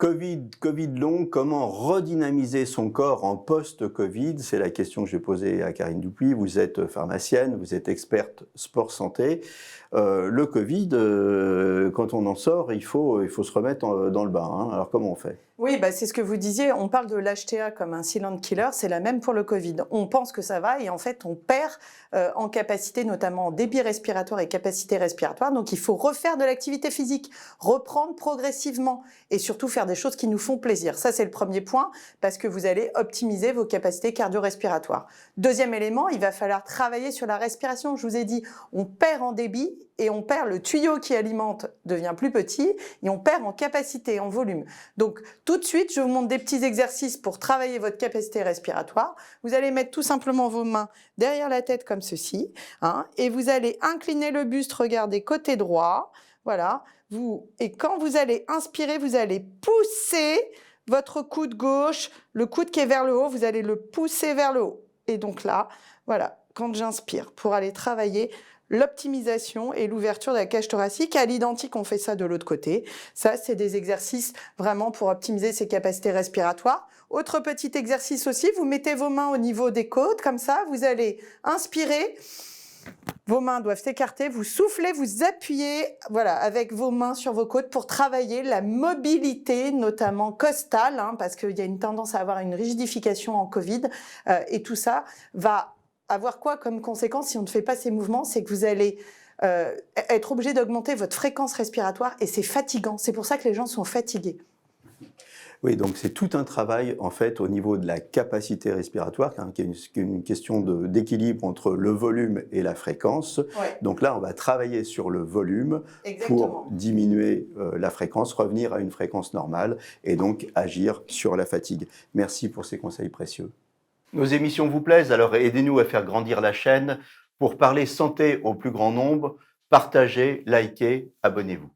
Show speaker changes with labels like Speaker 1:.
Speaker 1: Covid long, comment redynamiser son corps en post-Covid? C'est la question que j'ai posée à Karine Dupuis. Vous êtes pharmacienne, vous êtes experte sport santé. Le Covid, quand on en sort, il faut se remettre dans le bain, hein. Alors comment on fait?
Speaker 2: Oui, c'est ce que vous disiez, on parle de l'HTA comme un silent killer, c'est la même pour le Covid. On pense que ça va et en fait on perd en capacité, notamment en débit respiratoire et capacité respiratoire. Donc il faut refaire de l'activité physique, reprendre progressivement et surtout faire des choses qui nous font plaisir. Ça c'est le premier point parce que vous allez optimiser vos capacités cardio-respiratoires. Deuxième élément, il va falloir travailler sur la respiration. Je vous ai dit, on perd en débit et on perd le tuyau qui alimente, devient plus petit et on perd en capacité, en volume. Donc tout de suite, je vous montre des petits exercices pour travailler votre capacité respiratoire. Vous allez mettre tout simplement vos mains derrière la tête comme ceci, hein, et vous allez incliner le buste, regardez, côté droit. Voilà. Et quand vous allez inspirer, vous allez pousser votre coude gauche, le coude qui est vers le haut, vous allez le pousser vers le haut. Et donc là, voilà, quand j'inspire, pour aller travailler l'optimisation et l'ouverture de la cage thoracique. À l'identique, on fait ça de l'autre côté. Ça, c'est des exercices vraiment pour optimiser ses capacités respiratoires. Autre petit exercice aussi, vous mettez vos mains au niveau des côtes, comme ça, vous allez inspirer. Vos mains doivent s'écarter, vous soufflez, vous appuyez voilà, avec vos mains sur vos côtes pour travailler la mobilité, notamment costale, hein, parce qu'il y a une tendance à avoir une rigidification en Covid. Et tout ça va avoir quoi comme conséquence si on ne fait pas ces mouvements? C'est que vous allez être obligé d'augmenter votre fréquence respiratoire et c'est fatigant. C'est pour ça que les gens sont fatigués.
Speaker 1: Oui, donc c'est tout un travail en fait au niveau de la capacité respiratoire, hein, qui est une question d'équilibre entre le volume et la fréquence.
Speaker 2: Ouais.
Speaker 1: Donc là, on va travailler sur le volume
Speaker 2: Exactement.
Speaker 1: pour diminuer la fréquence, revenir à une fréquence normale et donc agir sur la fatigue. Merci pour ces conseils précieux. Nos émissions vous plaisent, alors aidez-nous à faire grandir la chaîne pour parler santé au plus grand nombre. Partagez, likez, abonnez-vous.